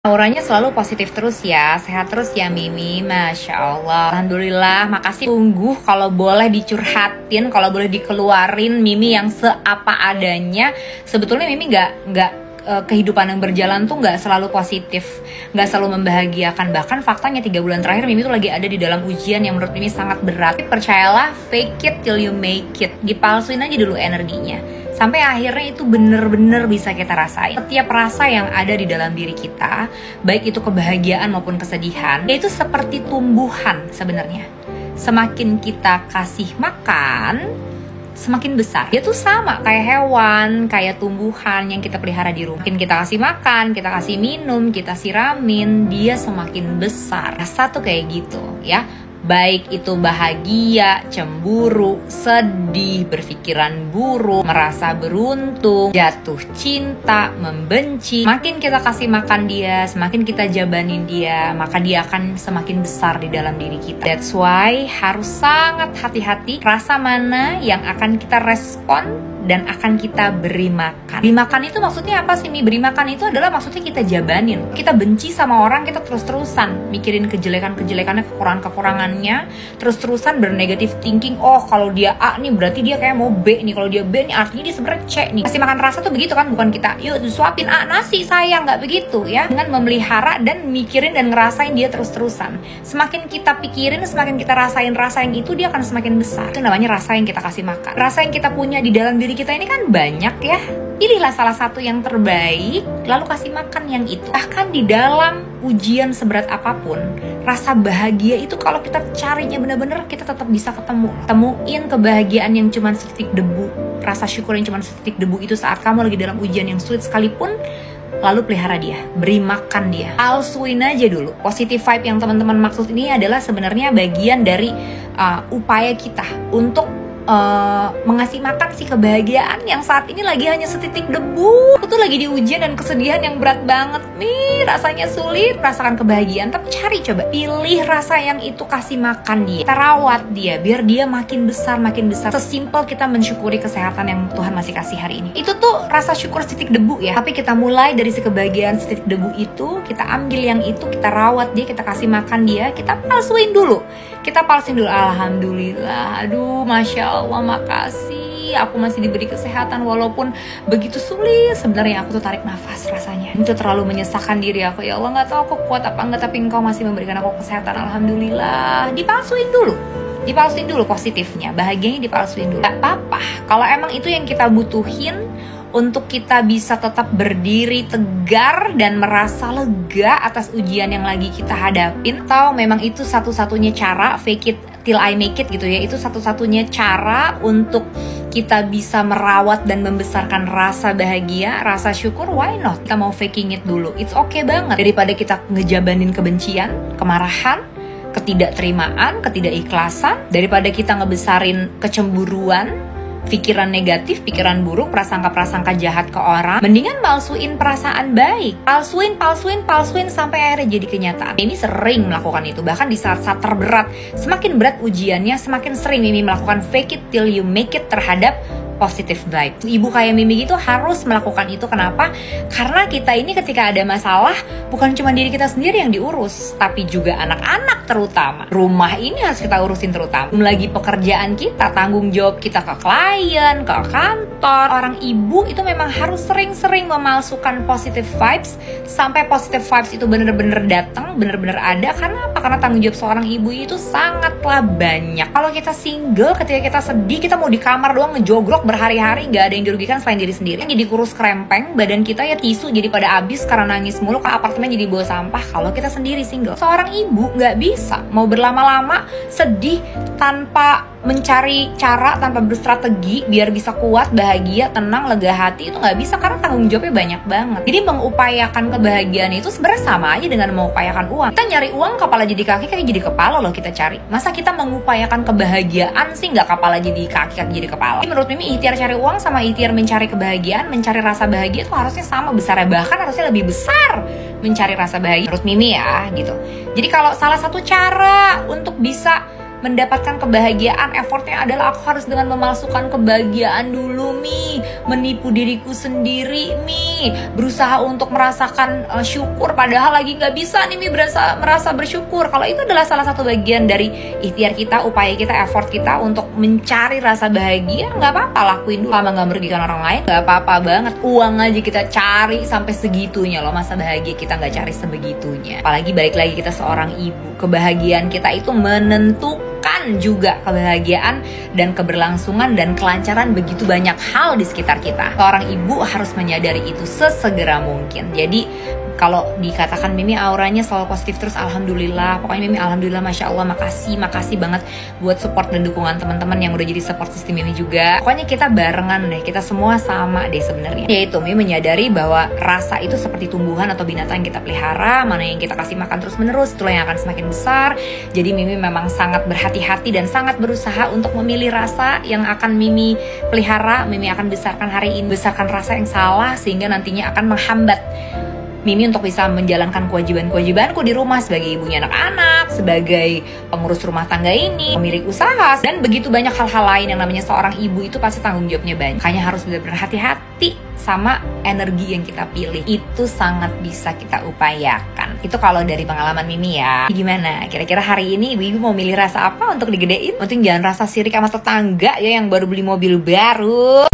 Auranya selalu positif terus ya, sehat terus ya Mimi, Masya Allah. Alhamdulillah, makasih sungguh kalau boleh dicurhatin, kalau boleh dikeluarin Mimi yang seapa adanya. Sebetulnya Mimi nggak kehidupan yang berjalan tuh nggak selalu positif, nggak selalu membahagiakan. Bahkan faktanya 3 bulan terakhir Mimi tuh lagi ada di dalam ujian yang menurut Mimi sangat berat. Percayalah, fake it till you make it. Dipalsuin aja dulu energinya sampai akhirnya itu bener-bener bisa kita rasain. Setiap rasa yang ada di dalam diri kita, baik itu kebahagiaan maupun kesedihan, itu seperti tumbuhan sebenarnya. Semakin kita kasih makan, semakin besar. Dia tuh sama kayak hewan, kayak tumbuhan yang kita pelihara di rumah. Makin kita kasih makan, kita kasih minum, kita siramin, dia semakin besar. Rasa tuh kayak gitu ya. Baik itu bahagia, cemburu, sedih, berpikiran buruk, merasa beruntung, jatuh cinta, membenci. Semakin kita kasih makan dia, semakin kita jabanin dia, maka dia akan semakin besar di dalam diri kita. That's why harus sangat hati-hati rasa mana yang akan kita respon dan akan kita beri makan. Beri makan itu maksudnya apa sih, Mi? Beri makan itu adalah maksudnya kita jabanin. Kita benci sama orang, kita terus-terusan mikirin kejelekan-kejelekannya, kekurangan-kekurangannya, terus-terusan bernegatif thinking. Oh, kalau dia A nih berarti dia kayak mau B nih. Kalau dia B nih artinya dia sebenarnya C nih. Kasih makan rasa tuh begitu kan, bukan kita yuk disuapin A nasi sayang, nggak begitu ya. Dengan memelihara dan mikirin dan ngerasain dia terus-terusan. Semakin kita pikirin, semakin kita rasain rasa yang itu, dia akan semakin besar. Itu namanya rasa yang kita kasih makan. Rasa yang kita punya di dalam diri kita ini kan banyak ya. Pilihlah salah satu yang terbaik, lalu kasih makan yang itu. Bahkan di dalam ujian seberat apapun, rasa bahagia itu kalau kita carinya bener-bener, kita tetap bisa ketemu. Temuin kebahagiaan yang cuma setitik debu, rasa syukur yang cuma setitik debu itu saat kamu lagi dalam ujian yang sulit sekalipun. Lalu pelihara dia, beri makan dia. Palsuin aja dulu. Positive vibe yang teman-teman maksud ini adalah sebenarnya bagian dari upaya kita untuk mengasih makan si kebahagiaan yang saat ini lagi hanya setitik debu. Aku tuh lagi di ujian dan kesedihan yang berat banget nih, rasanya sulit merasakan kebahagiaan. Tapi cari, coba pilih rasa yang itu, kasih makan dia, kita rawat dia biar dia makin besar. Sesimpel kita mensyukuri kesehatan yang Tuhan masih kasih hari ini. Itu tuh rasa syukur setitik debu ya. Tapi kita mulai dari si kebahagiaan setitik debu itu, kita ambil yang itu, kita rawat dia, kita kasih makan dia, kita palsuin dulu. Alhamdulillah, aduh Masya Allah, makasih aku masih diberi kesehatan walaupun begitu sulit. Sebenarnya aku tuh tarik nafas rasanya, itu terlalu menyesakkan diri aku. Ya Allah, gak tahu aku kuat apa enggak, tapi Engkau masih memberikan aku kesehatan. Alhamdulillah. Dipalsuin dulu positifnya, bahagianya dipalsuin dulu. Gak apa-apa kalau emang itu yang kita butuhin untuk kita bisa tetap berdiri tegar dan merasa lega atas ujian yang lagi kita hadapin. Atau memang itu satu-satunya cara, fake it till I make it gitu ya. Itu satu-satunya cara untuk kita bisa merawat dan membesarkan rasa bahagia, rasa syukur. Why not? Kita mau faking it dulu, it's okay banget. Daripada kita ngejabanin kebencian, kemarahan, ketidakterimaan, ketidakikhlasan, daripada kita ngebesarin kecemburuan, pikiran negatif, pikiran buruk, prasangka-prasangka jahat ke orang, mendingan palsuin perasaan baik. Palsuin sampai akhirnya jadi kenyataan. Mimi sering melakukan itu, bahkan di saat-saat terberat. Semakin berat ujiannya, semakin sering Mimi melakukan fake it till you make it terhadap positive vibe. Ibu kayak Mimi gitu harus melakukan itu. Kenapa? Karena kita ini ketika ada masalah, bukan cuma diri kita sendiri yang diurus, tapi juga anak-anak terutama. Rumah ini harus kita urusin terutama. Lagi pekerjaan kita, tanggung jawab kita ke klien, ke kantor. Orang ibu itu memang harus sering-sering memalsukan positive vibes sampai positive vibes itu bener-bener datang, bener-bener ada. Karena apa? Karena tanggung jawab seorang ibu itu sangatlah banyak. Kalau kita single, ketika kita sedih, kita mau di kamar doang ngejogrok berhari-hari, nggak ada yang dirugikan selain diri sendiri. Jadi kurus krempeng, badan kita ya tisu jadi pada habis karena nangis mulu, ke apartemen jadi bawa sampah. Kalau kita sendiri single, seorang ibu nggak bisa mau berlama-lama sedih tanpa mencari cara, tanpa berstrategi biar bisa kuat, bahagia, tenang, lega hati. Itu nggak bisa karena tanggung jawabnya banyak banget. Jadi mengupayakan kebahagiaan itu sebenarnya sama aja dengan mengupayakan uang. Kita nyari uang kepala jadi kaki, kayak jadi kepala loh kita cari. Masa kita mengupayakan kebahagiaan sih nggak kepala jadi kaki, kaki jadi kepala. Menurut Mimi, ikhtiar cari uang sama ikhtiar mencari kebahagiaan, mencari rasa bahagia itu harusnya sama besarnya, bahkan harusnya lebih besar mencari rasa bahagia. Menurut Mimi ya gitu. Jadi kalau salah satu cara untuk bisa mendapatkan kebahagiaan, effortnya adalah aku harus dengan memalsukan kebahagiaan dulu, Mi, menipu diriku sendiri, Mi, berusaha untuk merasakan syukur padahal lagi nggak bisa nih, Mi, merasa bersyukur. Kalau itu adalah salah satu bagian dari ikhtiar kita, upaya kita, effort kita untuk mencari rasa bahagia, nggak apa-apa, lakuin dulu. Lama nggak merugikan orang lain, nggak apa-apa banget. Uang aja kita cari sampai segitunya loh, masa bahagia kita nggak cari sebegitunya. Apalagi balik lagi kita seorang ibu, kebahagiaan kita itu menentukan juga kebahagiaan dan keberlangsungan dan kelancaran begitu banyak hal di sekitar kita. Seorang ibu harus menyadari itu sesegera mungkin. Jadi kalau dikatakan Mimi auranya selalu positif terus, alhamdulillah. Pokoknya Mimi alhamdulillah, masya Allah, makasih banget buat support dan dukungan teman-teman yang udah jadi support system Mimi juga. Pokoknya kita barengan deh, kita semua sama deh sebenarnya. Yaitu Mimi menyadari bahwa rasa itu seperti tumbuhan atau binatang yang kita pelihara, mana yang kita kasih makan terus menerus itulah yang akan semakin besar. Jadi Mimi memang sangat berhati-hati dan sangat berusaha untuk memilih rasa yang akan Mimi pelihara, Mimi akan besarkan hari ini, besarkan rasa yang salah sehingga nantinya akan menghambat Mimi untuk bisa menjalankan kewajiban-kewajibanku di rumah sebagai ibunya anak-anak, sebagai pengurus rumah tangga ini, pemilik usaha, dan begitu banyak hal-hal lain. Yang namanya seorang ibu itu pasti tanggung jawabnya banyak. Makanya harus benar-benar hati-hati sama energi yang kita pilih. Itu sangat bisa kita upayakan. Itu kalau dari pengalaman Mimi ya. Gimana? Kira-kira hari ini ibu mau milih rasa apa untuk digedein? Penting jangan rasa sirik sama tetangga ya yang baru beli mobil baru.